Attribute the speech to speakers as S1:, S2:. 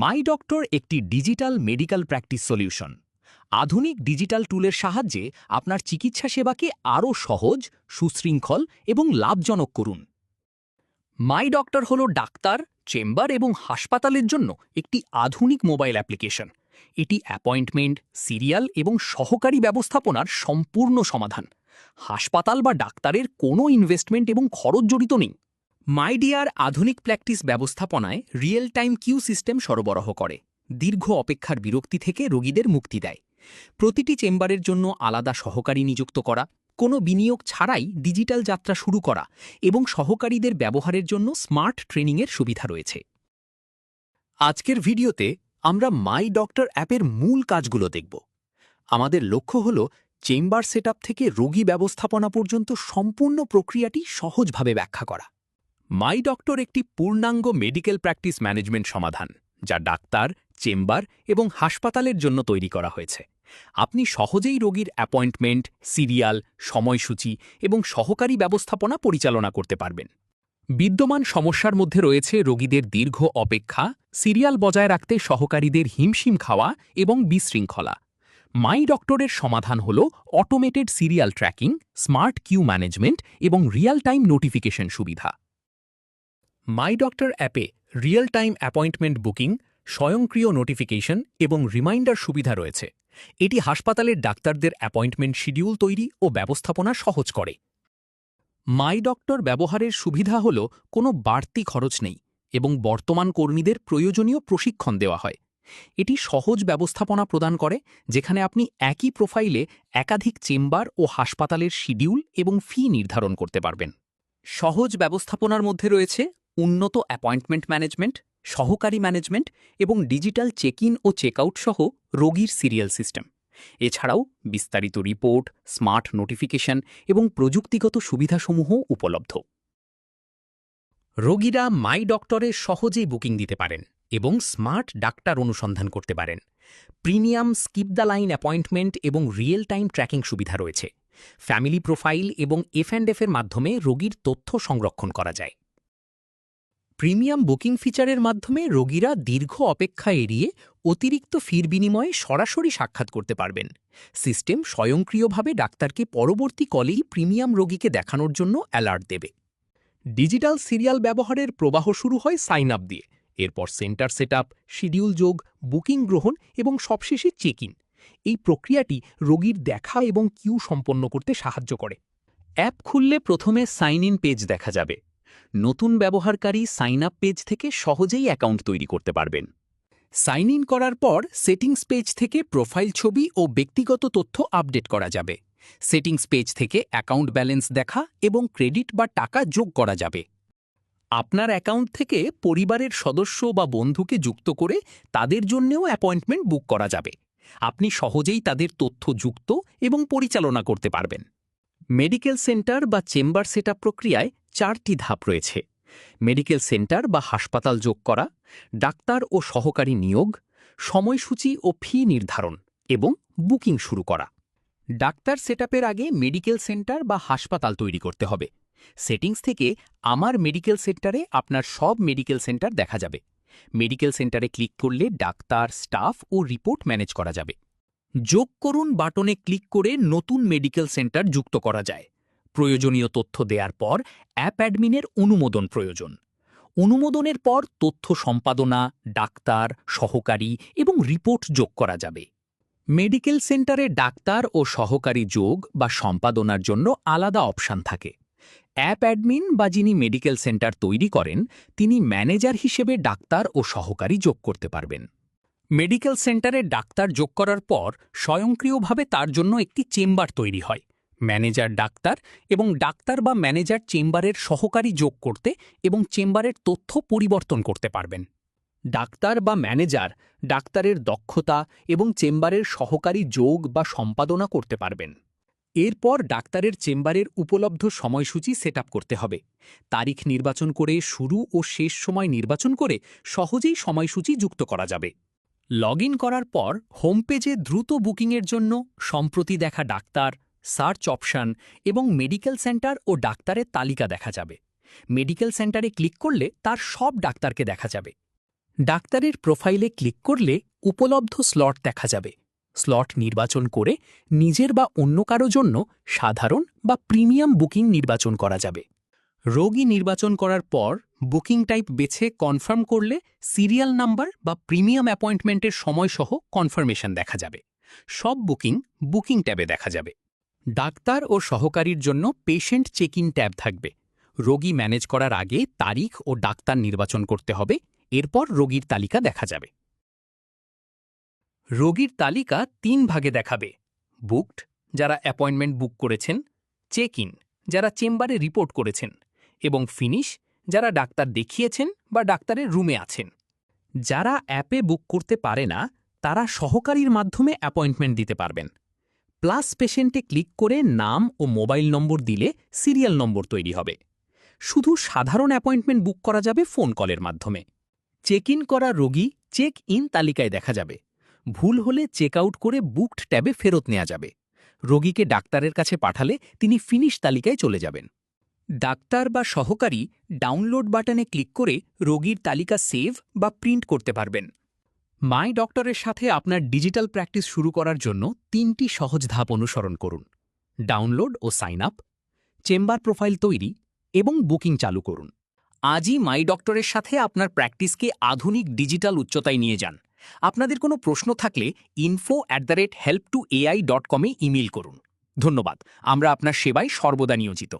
S1: মাই doctor একটি digital medical practice solution. আধুনিক digital টুলের সাহায্যে আপনার চিকিৎসা সেবাকে আরও সহজ, সুশৃঙ্খল এবং লাভজনক করুন। মাই ডক্টর হল ডাক্তার, চেম্বার এবং হাসপাতালের জন্য একটি আধুনিক মোবাইল অ্যাপ্লিকেশন। এটি অ্যাপয়েন্টমেন্ট, সিরিয়াল এবং সহকারী ব্যবস্থাপনার সম্পূর্ণ সমাধান। হাসপাতাল বা ডাক্তারের কোনো ইনভেস্টমেন্ট এবং খরচ জড়িত নেই। মাইডিয়ার আধুনিক প্র্যাকটিস ব্যবস্থাপনায় রিয়েল টাইম কিউ সিস্টেম সরবরাহ করে, দীর্ঘ অপেক্ষার বিরক্তি থেকে রোগীদের মুক্তি দেয়। প্রতিটি চেম্বারের জন্য আলাদা সহকারী নিযুক্ত করা, কোনো বিনিয়োগ ছাড়াই ডিজিটাল যাত্রা শুরু করা এবং সহকারীদের ব্যবহারের জন্য স্মার্ট ট্রেনিংয়ের সুবিধা রয়েছে। আজকের ভিডিওতে আমরা মাই ডক্টর অ্যাপের মূল কাজগুলো দেখব। আমাদের লক্ষ্য হল চেম্বার সেটআপ থেকে রোগী ব্যবস্থাপনা পর্যন্ত সম্পূর্ণ প্রক্রিয়াটি সহজভাবে ব্যাখ্যা করা। মাই ডক্টর একটি পূর্ণাঙ্গ মেডিকেল প্র্যাকটিস ম্যানেজমেন্ট সমাধান, যা ডাক্তার, চেম্বার এবং হাসপাতালের জন্য তৈরি করা হয়েছে। আপনি সহজেই রোগীর অ্যাপয়েন্টমেন্ট, সিরিয়াল, সময়সূচি এবং সহকারী ব্যবস্থাপনা পরিচালনা করতে পারবেন। বিদ্যমান সমস্যার মধ্যে রয়েছে রোগীদের দীর্ঘ অপেক্ষা, সিরিয়াল বজায় রাখতে সহকারীদের হিমশিম খাওয়া এবং বিশৃঙ্খলা। মাই ডক্টরের সমাধান হল automated serial tracking, smart queue management এবং রিয়েল টাইম নোটিফিকেশন সুবিধা। মাই ডক্টর অ্যাপে রিয়েল টাইম অ্যাপয়েন্টমেন্ট বুকিং, স্বয়ংক্রিয় নোটিফিকেশন এবং রিমাইন্ডার সুবিধা রয়েছে। এটি হাসপাতালের ডাক্তারদের অ্যাপয়েন্টমেন্ট শিডিউল তৈরি ও ব্যবস্থাপনা সহজ করে। মাই ডক্টর ব্যবহারের সুবিধা হল কোনো বাড়তি খরচ নেই এবং বর্তমান কর্মীদের প্রয়োজনীয় প্রশিক্ষণ দেওয়া হয়। এটি সহজ ব্যবস্থাপনা প্রদান করে, যেখানে আপনি একই প্রোফাইলে একাধিক চেম্বার ও হাসপাতালের শিডিউল এবং ফি নির্ধারণ করতে পারবেন। সহজ ব্যবস্থাপনার মধ্যে রয়েছে উন্নত অ্যাপয়েন্টমেন্ট ম্যানেজমেন্ট, সহকারী ম্যানেজমেন্ট এবং ডিজিটাল চেক ইন ও চেক আউট সহ রোগীর সিরিয়াল সিস্টেম। এছাড়াও বিস্তারিত রিপোর্ট, স্মার্ট নোটিফিকেশন এবং প্রযুক্তিগত সুবিধাসমূহ উপলব্ধ। রোগীরা মাই ডক্টরে সহজেই বুকিং দিতে পারেন এবং স্মার্ট ডাক্তার অনুসন্ধান করতে পারেন। Premium skip the line appointment এবং রিয়েল টাইম ট্র্যাকিং সুবিধা রয়েছে। ফ্যামিলি প্রোফাইল এবং এফ&এফের মাধ্যমে রোগীর তথ্য সংরক্ষণ করা যায়। প্রিমিয়াম বুকিং ফিচারের মাধ্যমে রোগীরা দীর্ঘ অপেক্ষা এড়িয়ে অতিরিক্ত ফির বিনিময়ে সরাসরি সাক্ষাৎ করতে পারবেন। সিস্টেম স্বয়ংক্রিয়ভাবে ডাক্তারকে পরবর্তী কলেই প্রিমিয়াম রোগীকে দেখানোর জন্য অ্যালার্ট দেবে। ডিজিটাল সিরিয়াল ব্যবহারের প্রবাহ শুরু হয় সাইন আপ দিয়ে, এরপর সেন্টার সেটআপ, শিডিউল যোগ, বুকিং গ্রহণ এবং সবশেষে চেক ইন। এই প্রক্রিয়াটি রোগীর দেখা এবং কিউ সম্পন্ন করতে সাহায্য করে। অ্যাপ খুললে প্রথমে সাইন ইন পেজ দেখা যাবে। নতুন ব্যবহারকারী সাইন আপ পেজ থেকে সহজেই অ্যাকাউন্ট তৈরি করতে পারবেন। সাইন ইন করার পর সেটিংস পেজ থেকে প্রোফাইল ছবি ও ব্যক্তিগত তথ্য আপডেট করা যাবে। সেটিংস পেজ থেকে অ্যাকাউন্ট ব্যালেন্স দেখা এবং ক্রেডিট বা টাকা যোগ করা যাবে। আপনার অ্যাকাউন্ট থেকে পরিবারের সদস্য বা বন্ধুকে যুক্ত করে তাদের জন্যও অ্যাপয়েন্টমেন্ট বুক করা যাবে। আপনি সহজেই তাদের তথ্য যুক্ত এবং পরিচালনা করতে পারবেন। মেডিকেল সেন্টার বা চেম্বার সেটআপ প্রক্রিয়ায় 4টি ধাপ রয়েছে: মেডিকেল সেন্টার বা হাসপাতাল যোগ করা, ডাক্তার ও সহকারী নিয়োগ, সময়সূচি ও ফি নির্ধারণ এবং বুকিং শুরু করা। ডাক্তার সেটআপের আগে মেডিকেল সেন্টার বা হাসপাতাল তৈরি করতে হবে। সেটিংস থেকে আমার মেডিকেল সেন্টারে আপনার সব মেডিকেল সেন্টার দেখা যাবে। মেডিকেল সেন্টারে ক্লিক করলে ডাক্তার, স্টাফ ও রিপোর্ট ম্যানেজ করা যাবে। যোগ করুন বাটনে ক্লিক করে নতুন মেডিকেল সেন্টার যুক্ত করা যায়। প্রয়োজনীয় তথ্য দেওয়ার পর অ্যাপ অ্যাডমিনের অনুমোদন প্রয়োজন। অনুমোদনের পর তথ্য সম্পাদনা, ডাক্তার, সহকারী এবং রিপোর্ট যোগ করা যাবে। মেডিকেল সেন্টারে ডাক্তার ও সহকারী যোগ বা সম্পাদনার জন্য আলাদা অপশান থাকে। অ্যাপ অ্যাডমিন বা যিনি মেডিকেল সেন্টার তৈরি করেন, তিনি ম্যানেজার হিসেবে ডাক্তার ও সহকারী যোগ করতে পারবেন। মেডিকেল সেন্টারে ডাক্তার যোগ করার পর স্বয়ংক্রিয়ভাবে তার জন্য একটি চেম্বার তৈরি হয়। ম্যানেজার ডাক্তার এবং ডাক্তার বা ম্যানেজার চেম্বারের সহকারী যোগ করতে এবং চেম্বারের তথ্য পরিবর্তন করতে পারবেন। ডাক্তার বা ম্যানেজার ডাক্তারের দক্ষতা এবং চেম্বারের সহকারী যোগ বা সম্পাদনা করতে পারবেন। এরপর ডাক্তারের চেম্বারের উপলব্ধ সময়সূচি সেটআপ করতে হবে। তারিখ নির্বাচন করে শুরু ও শেষ সময় নির্বাচন করে সহজেই সময়সূচি যুক্ত করা যাবে। লগ ইন করার পর হোম পেজে দ্রুত বুকিংয়ের জন্য সম্প্রতি দেখা ডাক্তার, সার্চ অপশন এবং মেডিকেল সেন্টার ও ডাক্তারের তালিকা দেখা যাবে। মেডিকেল সেন্টারে ক্লিক করলে তার সব ডাক্তারকে দেখা যাবে। ডাক্তারের প্রোফাইলে ক্লিক করলে উপলব্ধ স্লট দেখা যাবে। স্লট নির্বাচন করে নিজের বা অন্য কারো জন্য সাধারণ বা প্রিমিয়াম বুকিং নির্বাচন করা যাবে। রোগী নির্বাচন করার পর বুকিং টাইপ বেছে কনফার্ম করলে সিরিয়াল নাম্বার বা প্রিমিয়াম অ্যাপয়েন্টমেন্টের সময়সহ কনফার্মেশন দেখা যাবে। সব বুকিং ট্যাবে দেখা যাবে। ডাক্তার ও সহকারীর জন্য পেশেন্ট চেক ইন ট্যাব থাকবে। রোগী ম্যানেজ করার আগে তারিখ ও ডাক্তার নির্বাচন করতে হবে, এরপর রোগীর তালিকা দেখা যাবে। রোগীর তালিকা 3 ভাগে দেখাবে: বুকড, যারা অ্যাপয়েন্টমেন্ট বুক করেছেন; চেক ইন, যারা চেম্বারে রিপোর্ট করেছেন; এবং ফিনিশ, যারা ডাক্তার দেখিয়েছেন বা ডাক্তারের রুমে আছেন। যারা অ্যাপে বুক করতে পারে না তারা সহকারীর মাধ্যমে অ্যাপয়েন্টমেন্ট দিতে পারবেন। প্লাস পেশেন্টে ক্লিক করে নাম ও মোবাইল নম্বর দিলে সিরিয়াল নম্বর তৈরি হবে। শুধু সাধারণ অ্যাপয়েন্টমেন্ট বুক করা যাবে ফোন কলের মাধ্যমে। চেক ইন করা রোগী চেক ইন তালিকায় দেখা যাবে। ভুল হলে চেক আউট করে বুকড ট্যাবে ফেরত নেওয়া যাবে। রোগীকে ডাক্তারের কাছে পাঠালে তিনি ফিনিশ তালিকায় চলে যাবেন। ডাক্তার বা সহকারী ডাউনলোড বাটনে ক্লিক করে রোগীর তালিকা সেভ বা প্রিন্ট করতে পারবেন। মাই ডক্টরের সাথে আপনার ডিজিটাল প্র্যাকটিস শুরু করার জন্য 3টি সহজ ধাপ অনুসরণ করুন: ডাউনলোড ও সাইন আপ, চেম্বার প্রোফাইল তৈরি এবং বুকিং চালু করুন। আজই মাই ডক্টরের সাথে আপনার প্র্যাকটিসকে আধুনিক ডিজিটাল উচ্চতায় নিয়ে যান। আপনাদের কোনো প্রশ্ন থাকলে info@help2ai.com-এ ইমেইল করুন। ধন্যবাদ, আমরা আপনার সেবায় সর্বদা নিয়োজিত।